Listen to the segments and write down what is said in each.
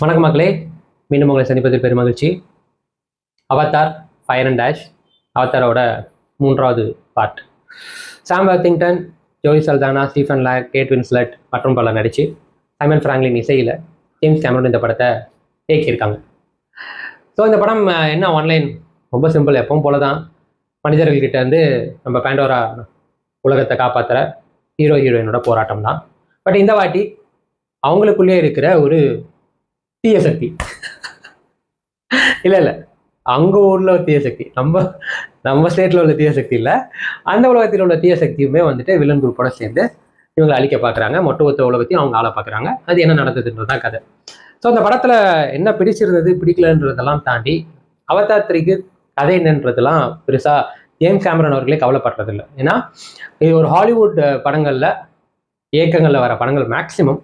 வணக்கம் மக்களே, மீண்டும் உங்களை சந்திப்பதில் பெருமகிழ்ச்சி. அவதார் ஃபயர் அண்ட் டேஷ், அவதாரோட 3வது part. Sam Worthington, Zoe Saldana, Stephen Lang, Kate Winslet மற்றும் பலர் நடித்து சைமன் ஃப்ராங்க்லின் இசையில் ஜேம்ஸ் கேமரூன் இந்த படத்தை இயக்கியிருக்காங்க. ஸோ இந்த படம் என்ன ஆன்லைன் ரொம்ப சிம்பிள், எப்பவும் போல தான். மனிதர்கள்கிட்ட இருந்து நம்ம பேண்டோரா உலகத்தை காப்பாற்றுற ஹீரோயினோட போராட்டம் தான். பட் இந்த வாட்டி அவங்களுக்குள்ளே இருக்கிற ஒரு தீய சக்தி இல்லை அங்கே உள்ள தீய சக்தி, நம்ம ஸ்டேட்டில் உள்ள தீய சக்தி இல்லை, அந்த உலகத்தில் உள்ள தீய சக்தியுமே வந்துட்டு வில்லன் குரூப்போட சேர்ந்து இவங்க அழிக்க பார்க்குறாங்க. மொத்த உலகத்தையும் அவங்க ஆள பார்க்குறாங்க. அது என்ன நடந்ததுன்றது தான் கதை. ஸோ அந்த படத்தில் என்ன பிடிச்சிருந்தது பிடிக்கலன்றதெல்லாம் தாண்டி அவதார் 3க்கு கதை என்னன்றதெல்லாம் பெருசாக ஜேம்ஸ் கேமரன் அவர்களே கவலைப்படுறதில்லை. ஏன்னா இது ஒரு ஹாலிவுட் படங்களில் இயக்கங்களில் வர படங்கள் மேக்ஸிமம்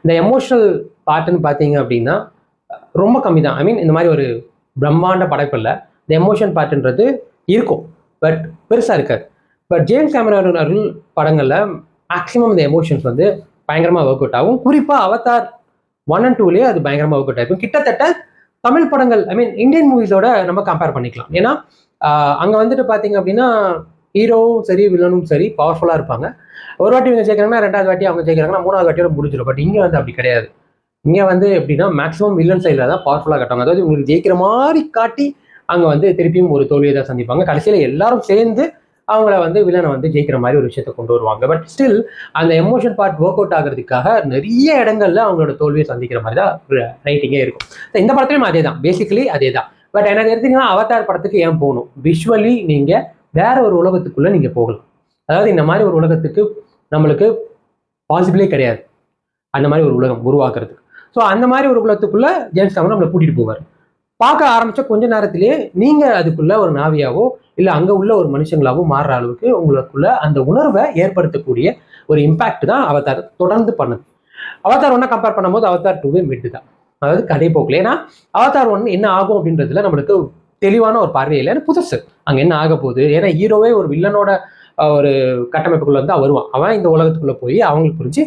இந்த எமோஷனல் பார்ட்டுன்னு பார்த்தீங்க அப்படின்னா ரொம்ப கம்மி தான். ஐ மீன் இந்த மாதிரி ஒரு பிரம்மாண்ட படைப்பில் இந்த எமோஷன் பார்ட்டுன்றது இருக்கும், பட் பெருசாக இருக்காது. பட் ஜேம்ஸ் கேமரன் அவர்கள் படங்களில் மேக்ஸிமம் இந்த எமோஷன்ஸ் வந்து பயங்கரமாக ஒர்க் அவுட் ஆகும். குறிப்பாக அவதார் 1 and 2லேயே அது பயங்கரமாக ஒர்க் அவுட் ஆகிருக்கும். கிட்டத்தட்ட தமிழ் படங்கள், ஐ மீன் இந்தியன் மூவிஸோட நம்ம கம்பேர் பண்ணிக்கலாம். ஏன்னா அங்கே வந்துட்டு பார்த்தீங்க அப்படின்னா ஹீரோவும் சரி வில்லனும் சரி பவர்ஃபுல்லாக இருப்பாங்க. ஒரு வாட்டி இவங்க ஜெயிக்கிறாங்கன்னா 2வது வாட்டி அவங்க ஜெயிக்கிறாங்கன்னா 3வது வாட்டியோட முடிஞ்சிடும். பட் இங்கே வந்து அப்படி கிடையாது. இங்கே வந்து எப்படின்னா மேக்ஸிமம் வில்லன் சைடில் தான் பவர்ஃபுல்லாக கட்டுவாங்க. அதாவது உங்களுக்கு ஜெயிக்கிற மாதிரி காட்டி அங்கே வந்து திருப்பியும் ஒரு தோல்வியை தான் சந்திப்பாங்க. கடைசியில் எல்லாரும் சேர்ந்து அவங்கள வந்து வில்லனை வந்து ஜெயிக்கிற மாதிரி ஒரு விஷயத்தை கொண்டு வருவாங்க. பட் ஸ்டில் அந்த எமோஷன் பார்ட் ஒர்க் அவுட் ஆகிறதுக்காக நிறைய இடங்கள்ல அவங்களோட தோல்வியை சந்திக்கிற மாதிரி தான் ரைட்டிங்கே இருக்கும். இந்த படத்துலையும் அதே தான், பேசிக்கலி அதே தான். பட் எனக்கு எடுத்தீங்கன்னா அவதார் படத்துக்கு ஏன் போகணும், விஷுவலி நீங்கள் வேற ஒரு உலகத்துக்குள்ளே நீங்கள் போகலாம். அதாவது இந்த மாதிரி ஒரு உலகத்துக்கு நம்மளுக்கு பாசிபிளே கிடையாது, அந்த மாதிரி ஒரு உலகம் உருவாக்குறதுக்கு. ஸோ அந்த மாதிரி ஒரு உலகத்துக்குள்ள ஜேம்ஸ் கேமரன் நம்மளை கூட்டிட்டு போவார். பார்க்க ஆரம்பிச்ச கொஞ்ச நேரத்திலேயே நீங்கள் அதுக்குள்ள ஒரு நாவியாவோ இல்லை அங்கே உள்ள ஒரு மனுஷங்களாவோ மாறுற அளவுக்கு உங்களுக்குள்ள அந்த உணர்வை ஏற்படுத்தக்கூடிய ஒரு இம்பாக்ட் தான் அவதார் தொடர்ந்து பண்ணுது. அவதார் 1 கம்பேர் பண்ணும்போது அவதார் 2 மிட்டு தான், அதாவது கடை போக்கல. ஏன்னா அவதார் 1 என்ன ஆகும் அப்படின்றதுல நம்மளுக்கு தெளிவான ஒரு பார்வையில் புதுசு அங்கே என்ன ஆக போகுது. ஏன்னா ஹீரோவே ஒரு வில்லனோட ஒரு கட்டமைப்புக்குள்ள வந்து வருவான். அவன் இந்த உலகத்துக்குள்ள போய் அவங்களுக்கு புரிஞ்சு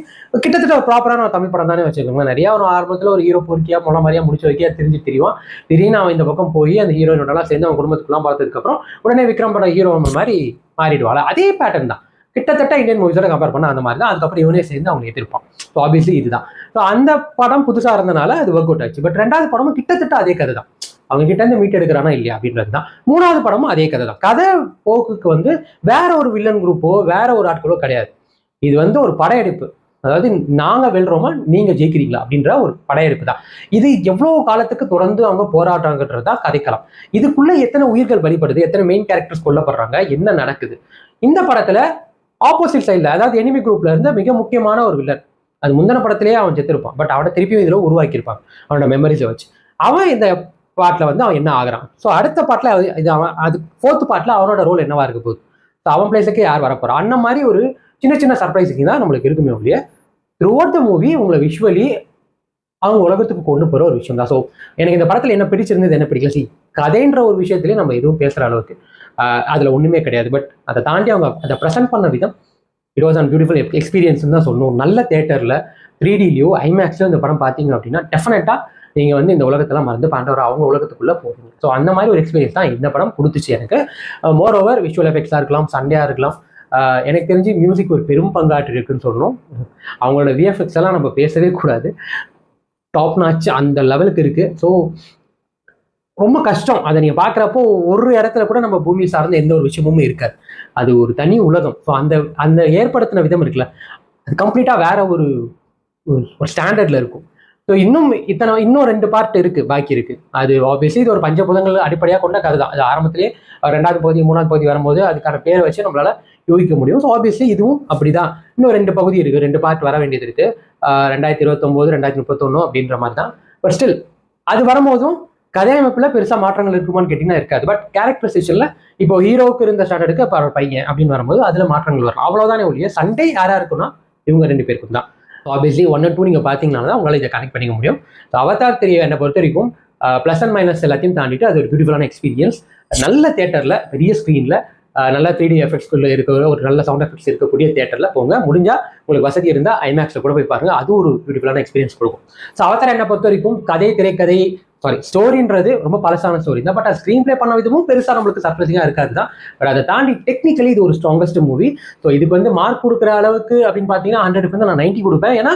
கிட்டத்தட்ட ஒரு ப்ராப்பரான ஒரு தமிழ் படம் தானே வச்சுக்கோங்க. நிறைய ஒரு ஆரம்பத்தில் ஒரு ஹீரோ பொறுக்கியா மொழ மாதிரியா முடிச்சு வைக்க தெரிஞ்சு தெரியும். திடீர்னு அவன் இந்த பக்கம் போய் அந்த ஹீரோயினோடலாம் சேர்ந்து அவன் குடும்பத்துக்குலாம் பார்த்ததுக்கப்புறம் உடனே விக்ரம் படம் ஹீரோ மாதிரி மாறிடுவாள். அதே பேட்டர்ன் தான் கிட்டத்தட்ட இந்தியன் மூவிஸோட கம்பேர் பண்ண அந்த மாதிரி தான். அதுக்கப்புறம் இவனே சேர்ந்து அவங்க எதிர்ப்பான். ஸோ ஆப்வியஸ்லி இதுதான். ஸோ அந்த படம் புதுசாக இருந்தனால அது ஒர்க் அவுட் ஆச்சு. பட் 2வது படமும் கிட்டத்தட்ட அதே கதை தான். அவங்க கிட்ட இருந்து மீட் எடுக்கிறானா இல்லையா அப்படின்றது தான். 3வது படமும் அதே கதை தான். கதை போக்குக்கு வந்து வேற ஒரு வில்லன் குரூப்போ வேற ஒரு ஆட்களோ கிடையாது. இது வந்து ஒரு படையெடுப்பு. அதாவது நாங்க வெல்றோமா நீங்க ஜெயிக்கிறீங்களா அப்படின்ற ஒரு படையெடுப்பு தான். இது எவ்வளவு காலத்துக்கு தொடர்ந்து அவங்க போராட்டாங்கன்றது தான் கதைக்கலாம். இதுக்குள்ள எத்தனை உயிர்கள் பலிப்படுது, எத்தனை மெயின் கேரக்டர்ஸ் கொல்லப்படுறாங்க, என்ன நடக்குது. இந்த படத்துல ஆப்போசிட் சைட்ல, அதாவது எனிமி குரூப்ல இருந்த மிக முக்கியமான ஒரு வில்லன், அது முந்தின படத்திலேயே அவன் செத்துருப்பான். பட் அவனை திருப்பியும் இதுல உருவாக்கியிருப்பாங்க அவனோட மெமரிஸை வச்சு. அவன் இந்த பார்ட்ல வந்து அவன் என்ன ஆகுறான். ஸோ அடுத்த பார்ட்ல இது அவன் அது 4th பார்ட்ல அவனோட ரோல் என்னவா இருக்க போகுது, ஸோ அவன் பிளேஸுக்கு யார் வரப்போறான், அந்த மாதிரி ஒரு சின்ன சர்ப்ரைஸிங் தான் நம்மளுக்கு இருக்குமே ஒழிய த்ரூ அவுட் த மூவி உங்களை விஷுவலி அவங்க உலகத்துக்கு கொண்டு போகிற ஒரு விஷயம் தான். ஸோ எனக்கு இந்த படத்தில் என்ன பிடிச்சிருந்தது என்ன பிடிக்கல, கதைன்ற ஒரு விஷயத்துலேயே நம்ம எதுவும் பேசுகிற அளவுக்கு அதில் ஒன்றுமே கிடையாது. பட் அதை தாண்டி அவங்க அதை ப்ரெசென்ட் பண்ண விதம் இட் வாஸ் அன் பியூட்டிஃபுல் எக்ஸ்பீரியன்ஸ்னு தான் சொல்லணும். நல்ல தேட்டரில் 3Dலையோ ஐமேக்ஸ்லையோ இந்த படம் பார்த்தீங்க அப்படின்னா டெஃபினட்டாக நீங்கள் வந்து இந்த உலகத்தெல்லாம் மறந்து பாண்டவர் அவங்க உலகத்துக்குள்ளே போகிறீங்க. ஸோ அந்த மாதிரி ஒரு எக்ஸ்பீரியன்ஸ் தான் இந்த படம் கொடுத்துச்சு எனக்கு. மோர் ஓவர் விஷுவல் எஃபெக்ட்ஸாக இருக்கலாம், சண்டையாக இருக்கலாம், எனக்கு தெரிஞ்சு மியூசிக் ஒரு பெரும் பங்காற்று இருக்குன்னு சொல்லணும். அவங்களோட விஎஃப்எக்ஸ் எல்லாம் நம்ம பேசவே கூடாது, டாப் நாச் அந்த லெவலுக்கு இருக்குது. ஸோ ரொம்ப கஷ்டம் அதை நீங்கள் பார்க்குறப்போ. ஒரு இடத்துல கூட நம்ம பூமி சார்ந்த எந்த ஒரு விஷயமும் இருக்காது, அது ஒரு தனி உலகம். ஸோ அந்த ஏற்படுத்தின விதம் இருக்குல்ல, அது கம்ப்ளீட்டாக வேற ஒரு ஸ்டாண்டர்டில் இருக்கும். ஸோ இன்னும் 2 பார்ட் இருக்குது, பாக்கி இருக்குது. அது ஆப்வியஸ்லி இது ஒரு பஞ்சபூதங்கள் அடிப்படையாக கொண்ட கதை தான். அது ஆரம்பத்திலேயே 2வது பகுதி 3வது பகுதி வரும்போது அதுக்கான பேரை வச்சு நம்மளால யோகிக்க முடியும். ஸோ ஆப்வியஸ்லி இதுவும் அப்படிதான். இன்னும் 2 பகுதி இருக்குது, 2 பார்ட் வர வேண்டியது இருக்குது. 2029 2031 அப்படின்ற மாதிரி தான். பட் ஸ்டில் அது வரும்போதும் கதையமைப்பில் பெருசாக மாற்றங்கள் இருக்குமான்னு கேட்டிங்கன்னா இருக்காது. பட் கேரக்டரைசேஷனில் இப்போ ஹீரோவுக்கு இருந்த ஸ்டாண்டர்டுக்கு இப்போ பையன் அப்படின்னு வரும்போது அதில் மாற்றங்கள் வரும், அவ்வளோதானே ஒழிய சண்டை யாராக இருக்குன்னா இவங்க 2 பேருக்கும் தான். ஆப்வியஸ்லி 1 and 2 நீங்கள் பார்த்தீங்கன்னா தான் உங்களால் இதை கனெக்ட் பண்ணிக்க முடியும். ஸோ அவதார் 3 என்னை பொறுத்த வரைக்கும் ப்ளஸ் அண்ட் மைனஸ் எல்லாத்தையும் தாண்டிட்டு அது ஒரு பியூட்டிஃபுல்லான எக்ஸ்பீரியன்ஸ். நல்ல தேட்டரில் பெரிய ஸ்க்ரீனில் நல்ல 3D எஃபெக்ட்ஸ்குள்ள இருக்கிற ஒரு நல்ல சவுண்ட் எஃபெக்ட்ஸ் இருக்கக்கூடிய தியேட்டரில் போங்க. முடிஞ்சால் உங்களுக்கு வசதி இருந்தால் ஐமேக்ஸில் கூட போய் பாருங்கள். அது ஒரு பியூட்டிஃபுல்லான எக்ஸ்பீரியன்ஸ் கொடுக்கும். ஸோ அவதார் என்னை பொறுத்த வரைக்கும் திரைக்கதை ஸ்டோரின்றது ரொம்ப பழசான ஸ்டோரி தான். பட் அது ஸ்க்ரீன் பிளே பண்ண விதமும் பெருசாக நம்மளுக்கு சர்ப்ரைசிங்காக இருக்காது தான். பட் அதை தாண்டி டெக்னிக்கலி இது ஒரு ஸ்ட்ராங்கஸ்ட் மூவி. ஸோ இதுக்கு வந்து மார்க் கொடுக்குற அளவுக்கு அப்படின்னு பார்த்தீங்கன்னா 100க்கு வந்து நான் 90 கொடுப்பேன். ஏன்னா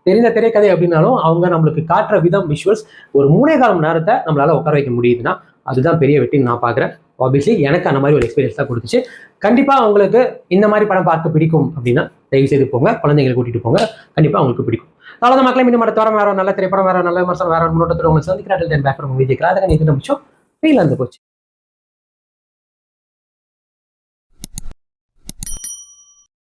தெரிந்த திரைக்கதை அப்படின்னாலும் அவங்க நம்மளுக்கு காட்டுற விதம் விஷுவல்ஸ் ஒரு 3.25 மணி நேரத்தை நம்மளால உட்கார வைக்க முடியுதுன்னா அதுதான் பெரிய வெற்றின்னு நான் பார்க்குறேன். ஆப்வியஸ்லி எனக்கு அந்த மாதிரி ஒரு எக்ஸ்பீரியன்ஸ் தான் கொடுத்துச்சு. கண்டிப்பாக உங்களுக்கு இந்த மாதிரி படம் பார்க்க பிடிக்கும் அப்படின்னா தயவு செய்து போங்க, குழந்தைங்களை கூட்டிட்டு போங்க, கண்டிப்பாக உங்களுக்கு பிடிக்கும். அவ்வளோதான் மக்களே, மீண்டும் அடுத்த வாரம் வேற நல்ல திரைப்படம், வேற நல்ல விமர்சனம், வேற முன்னோட்டத்தில் உங்களுக்கு சந்திக்கிறார்கள். தென் பேக் விஜய் கிராதகன் இது நிமிஷம் ஃபீல் வந்து போச்சு.